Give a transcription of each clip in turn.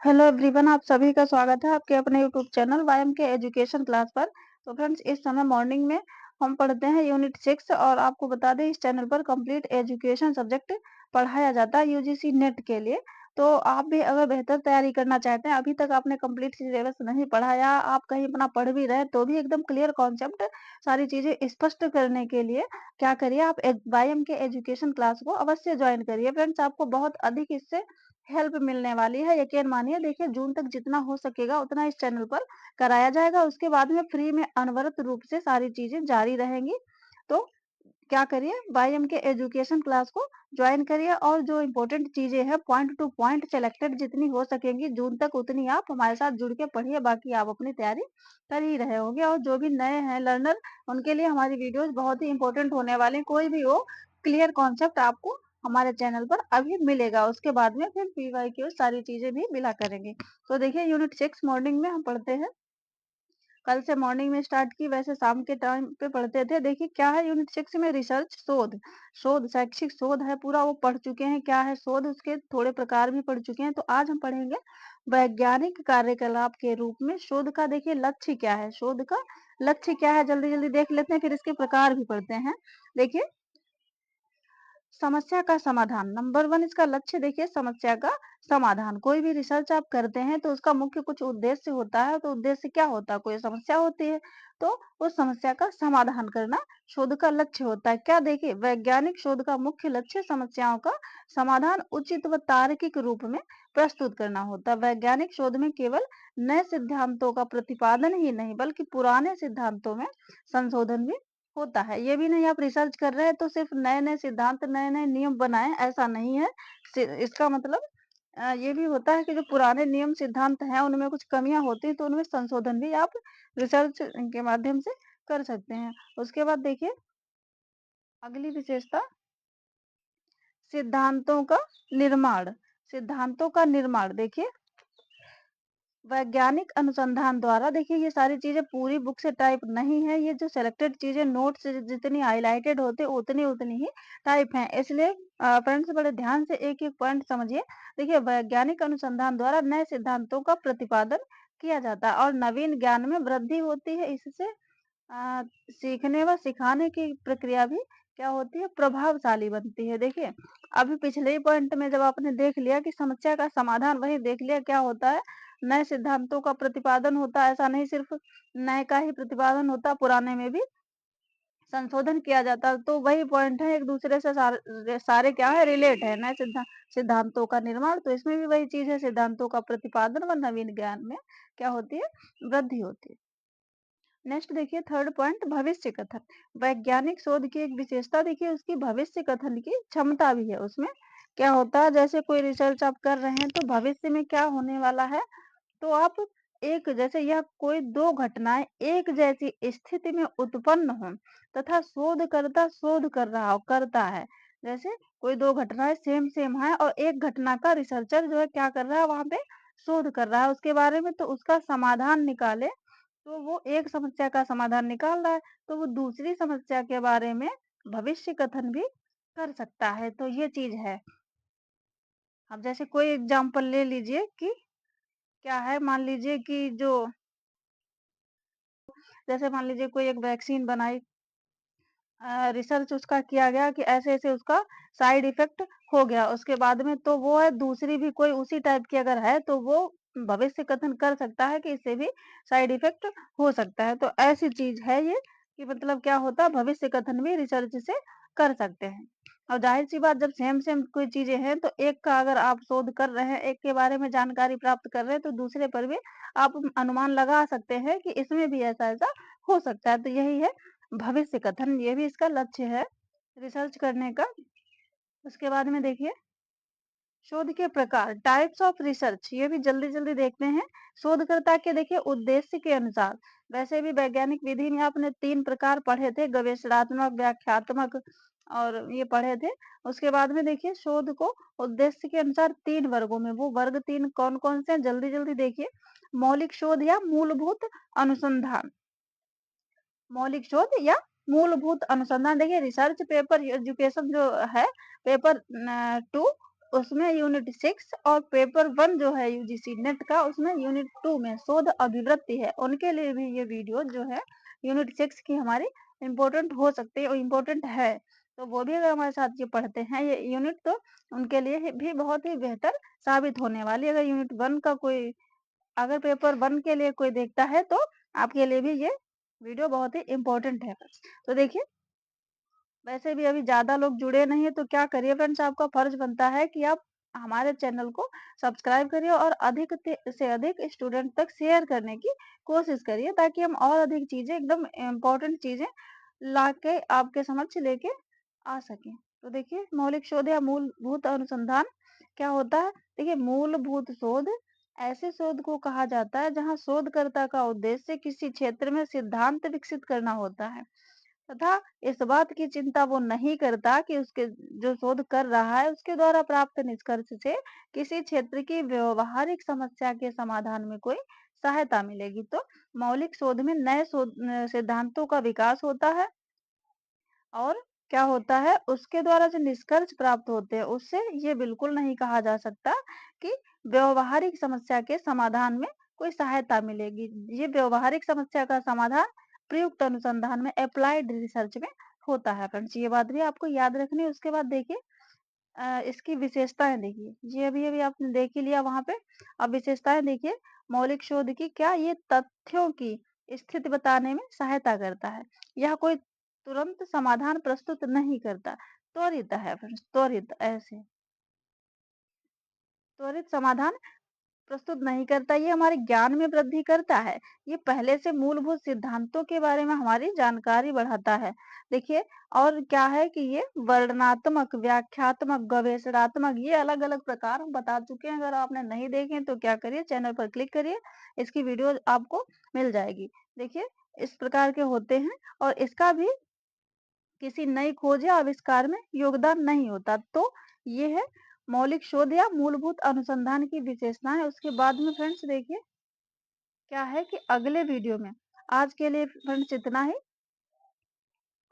Hello everyone, आप सभी का स्वागत है आपके अपने यूट्यूब चैनल वाईएम के एजुकेशन क्लास पर। तो फ्रेंड्स, इस समय मॉर्निंग में हम पढ़ते हैं यूनिट 6 और आपको बता दें इस चैनल पर कंप्लीट एजुकेशन सब्जेक्ट पढ़ाया जाता है यूजीसी नेट के लिए। तो आप भी अगर बेहतर तैयारी करना चाहते हैं, अभी तक आपने कंप्लीट सिलेबस नहीं पढ़ा या आप कहीं अपना पढ़ भी रहे हैं तो भी एकदम क्लियर कॉन्सेप्ट सारी चीजें स्पष्ट करने के लिए क्या करिए, आप वाईएम के एजुकेशन क्लास को अवश्य ज्वाइन करिए। फ्रेंड्स, आपको बहुत अधिक इससे हेल्प मिलने वाली है, यकीन मानिए। देखिए, जून तक जितना हो सकेगा उतना इस चैनल पर कराया जाएगा। उसके बाद में फ्री में अनवरत रूप से सारी चीजें जारी रहेंगी। तो क्या करिए, वाईएम के एजुकेशन क्लास को ज्वाइन करिए और जो इम्पोर्टेंट चीजें हैं पॉइंट टू पॉइंट सेलेक्टेड जितनी हो सकेंगी जून तक उतनी आप हमारे साथ जुड़ के पढ़िए। बाकी आप अपनी तैयारी कर ही रहे होंगे। और जो भी नए हैं लर्नर, उनके लिए हमारी वीडियोस बहुत ही इंपॉर्टेंट होने वाली हैं। कोई भी हो, क्लियर कॉन्सेप्ट आपको हमारे चैनल पर अभी मिलेगा। उसके बाद में फिर पीवाईक्यू सारी चीजें भी मिला करेंगे। तो देखिए, यूनिट 6 मॉर्निंग में हम पढ़ते हैं। कल से मॉर्निंग में स्टार्ट की, वैसे शाम के टाइम पे पढ़ते थे। देखिए क्या है यूनिट 6 में, रिसर्च शोध। शोध शैक्षिक शोध है पूरा, वो पढ़ चुके हैं। क्या है शोध, उसके थोड़े प्रकार भी पढ़ चुके हैं। तो आज हम पढ़ेंगे वैज्ञानिक कार्यकलाप के रूप में शोध का। देखिए लक्ष्य क्या है, शोध का लक्ष्य क्या है, जल्दी जल्दी देख लेते हैं, फिर इसके प्रकार भी पढ़ते हैं। देखिए, समस्या का समाधान नंबर 1 इसका लक्ष्य। देखिए, समस्या का समाधान। कोई भी रिसर्च आप करते हैं तो उसका मुख्य कुछ उद्देश्य होता है। तो उद्देश्य क्या होता है, कोई समस्या होती है तो उस समस्या का समाधान करना शोध का लक्ष्य होता है। क्या, देखिए, वैज्ञानिक शोध का मुख्य लक्ष्य समस्याओं का समाधान उचित व तार्किक रूप में प्रस्तुत करना होता है। वैज्ञानिक शोध में केवल नए सिद्धांतों का प्रतिपादन ही नहीं बल्कि पुराने सिद्धांतों में संशोधन भी होता है। ये भी नहीं आप रिसर्च कर रहे हैं तो सिर्फ नए-नए सिद्धांत, नए-नए नियम बनाएँ, ऐसा नहीं है। इसका मतलब ये भी होता है कि जो पुराने नियम सिद्धांत हैं उनमें कुछ कमियाँ होती हैं तो उनमें संशोधन भी आप रिसर्च के माध्यम से कर सकते हैं। उसके बाद देखिए, अगली विशेषता, सिद्धांतों का निर्माण। सिद्धांतों का निर्माण देखिए, वैज्ञानिक अनुसंधान द्वारा। देखिए, ये सारी चीजें पूरी बुक से टाइप नहीं है, ये जो सिलेक्टेड चीजें नोट से जितनी हाईलाइटेड होते उतनी उतनी ही टाइप हैं। इसलिए फ्रेंड्स, बड़े ध्यान से एक एक पॉइंट समझिए। देखिए, वैज्ञानिक अनुसंधान द्वारा नए सिद्धांतों का प्रतिपादन किया जाता है और नवीन ज्ञान में वृद्धि होती है। इससे अ, सीखने व सिखाने की प्रक्रिया भी क्या होती है, प्रभावशाली बनती है। देखिए, अभी पिछले ही पॉइंट में जब आपने देख लिया कि समस्या का समाधान, वही देख लिया क्या होता है, नए सिद्धांतों का प्रतिपादन होता है। ऐसा नहीं सिर्फ नए का ही प्रतिपादन होता, पुराने में भी संशोधन किया जाता है। तो वही पॉइंट है, एक दूसरे से सारे क्या है, रिलेट है। नए सिद्धांतों का निर्माण, तो इसमें भी वही चीज है, सिद्धांतों का प्रतिपादन व नवीन ज्ञान में क्या होती है, वृद्धि होती है। नेक्स्ट देखिए, थर्ड पॉइंट, भविष्य कथन। वैज्ञानिक शोध की एक विशेषता देखिए, उसकी भविष्य कथन की क्षमता भी है। उसमें क्या होता है, जैसे कोई रिसर्च आप कर रहे हैं तो भविष्य में क्या होने वाला है, तो आप एक जैसे यह कोई दो घटनाएं एक जैसी स्थिति में उत्पन्न हो तथा शोधकर्ता शोध कर रहा हो करता है। जैसे कोई दो घटनाएं सेम सेम है और एक घटना का रिसर्चर जो है क्या कर रहा है, वहां पे शोध कर रहा है उसके बारे में, तो उसका समाधान निकाले। तो वो एक समस्या का समाधान निकाल रहा है तो वो दूसरी समस्या के बारे में भविष्य कथन भी कर सकता है। तो ये चीज है। अब जैसे कोई एग्जांपल ले लीजिए कि क्या है, मान लीजिए कि जो, जैसे मान लीजिए कोई एक वैक्सीन बनाई, रिसर्च उसका किया गया कि ऐसे ऐसे उसका साइड इफेक्ट हो गया। उसके बाद में तो वो है, दूसरी भी कोई उसी टाइप की अगर है तो वो भविष्य कथन कर सकता है कि इससे भी साइड इफेक्ट हो सकता है। तो ऐसी चीज है ये कि मतलब क्या होता है, भविष्य कथन भी रिसर्च से कर सकते हैं। और जाहिर सी बात, जब सेम सेम कोई चीजें हैं तो एक का अगर आप शोध कर रहे हैं, एक के बारे में जानकारी प्राप्त कर रहे हैं, तो दूसरे पर भी आप अनुमान लगा सकते हैं कि इसमें भी ऐसा ऐसा हो सकता है। तो यही है भविष्य कथन, ये भी इसका लक्ष्य है रिसर्च करने का। उसके बाद में देखिए, शोध के प्रकार, टाइप्स ऑफ रिसर्च, ये भी जल्दी जल्दी देखते हैं। शोधकर्ता के देखिए उद्देश्य के अनुसार, वैसे भी वैज्ञानिक विधि में आपने 3 प्रकार पढ़े थे, गवेषणात्मक, व्याख्यात्मक और ये पढ़े थे। उसके बाद में देखिए, शोध को उद्देश्य के अनुसार 3 वर्गों में, वो वर्ग 3 कौन कौन से हैं, जल्दी जल्दी देखिए। मौलिक शोध या मूलभूत अनुसंधान, मौलिक शोध या मूलभूत अनुसंधान। देखिए, रिसर्च पेपर एजुकेशन जो है, पेपर 2 उसमें यूनिट 6 और पेपर 1 जो है यूजीसी नेट का उसमें यूनिट 2 में शोध अभिवृत्ति है, उनके लिए भी ये वीडियो जो है यूनिट 6 की हमारी इम्पोर्टेंट हो सकती है और इम्पोर्टेंट है। तो वो भी अगर हमारे साथ ये पढ़ते हैं ये यूनिट तो उनके लिए भी बहुत ही बेहतर साबित होने वाली है। अगर यूनिट 1 का कोई अगर पेपर 1 के लिए कोई देखता है तो आपके लिए भी ये वीडियो बहुत ही इम्पोर्टेंट है। तो देखिए वैसे भी अभी ज़्यादा लोग जुड़े नहीं है तो क्या करिए फ्रेंड्स आपका फर्ज बनता है कि आप हमारे चैनल को सब्सक्राइब करिए और अधिक से अधिक स्टूडेंट तक शेयर करने की कोशिश करिए ताकि हम और अधिक चीजें एकदम इम्पोर्टेंट चीजें लाके आपके समक्ष लेके आ सकें। तो देखिए मौलिक शोध या मूलभूत अनुसंधान क्या होता है? देखिए मूलभूत शोध ऐसे शोध को कहा जाता है जहां शोधकर्ता का उद्देश्य किसी क्षेत्र में सिद्धांत विकसित करना होता है तथा इस बात की चिंता वो नहीं करता कि उसके जो शोध कर रहा है उसके द्वारा प्राप्त निष्कर्ष से किसी क्षेत्र की व्यवहारिक समस्या के समाधान में कोई सहायता मिलेगी। तो मौलिक शोध में नए शोध सिद्धांतों का विकास होता है और क्या होता है उसके द्वारा जो निष्कर्ष प्राप्त होते हैं उससे ये बिल्कुल नहीं कहा जा सकता कि व्यवहारिक समस्या के समाधान में कोई सहायता मिलेगी। ये व्यवहारिक समस्या का समाधान प्रयुक्त अनुसंधान में अप्लाइड रिसर्च में होता है फ्रेंड्स, ये बात भी आपको याद रखनी है। उसके बाद देखिए इसकी विशेषताएं देखिए, ये अभी अभी आपने देख ही लिया वहां पे। अब विशेषताएं देखिए मौलिक शोध की क्या ये तथ्यों की स्थिति बताने में सहायता करता है। यह कोई तुरंत समाधान प्रस्तुत नहीं करता, त्वरित है फ्रेंड्स, त्वरित ऐसे त्वरित समाधान प्रस्तुत नहीं करता, ये हमारे ज्ञान में वृद्धि करता है। ये पहले से मूलभूत सिद्धांतों के बारे में हमारी जानकारी बढ़ाता है। देखिए और क्या है कि ये वर्णनात्मक, व्याख्यात्मक, गवेषणात्मक ये अलग-अलग प्रकार हम बता चुके हैं। अगर आपने नहीं देखे तो क्या करिए चैनल पर क्लिक करिए, इसकी वीडियो आपको मिल जाएगी। देखिए इस प्रकार के होते हैं और इसका भी किसी नई खोज या आविष्कार में योगदान नहीं होता। तो ये है मौलिक शोध या मूलभूत अनुसंधान की विशेषताएं। उसके बाद में फ्रेंड्स देखिए क्या है कि अगले वीडियो में आज के लिए फ्रेंड्स इतना ही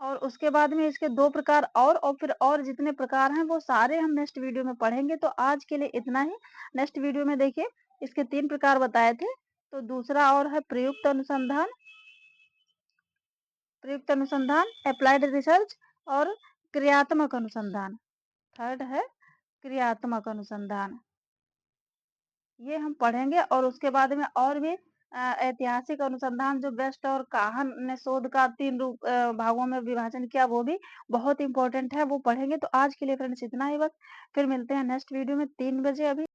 और उसके बाद में इसके 2 प्रकार और फिर और जितने प्रकार हैं वो सारे हम नेक्स्ट वीडियो में पढ़ेंगे। तो आज के लिए इतना ही। नेक्स्ट वीडियो में देखिए इसके 3 प्रकार बताए थे। तो दूसरा और है प्रयुक्त अनुसंधान, अप्लाइड रिसर्च और क्रियात्मक अनुसंधान। थर्ड है क्रियात्मक अनुसंधान। ये हम पढ़ेंगे और उसके बाद में और भी ऐतिहासिक अनुसंधान जो बेस्ट और काहन ने शोध का 3 रूप भागों में विभाजन किया वो भी बहुत इम्पोर्टेंट है, वो पढ़ेंगे। तो आज के लिए फ्रेंड्स इतना ही बस। फिर मिलते हैं नेक्स्ट वीडियो में 3 बजे। अभी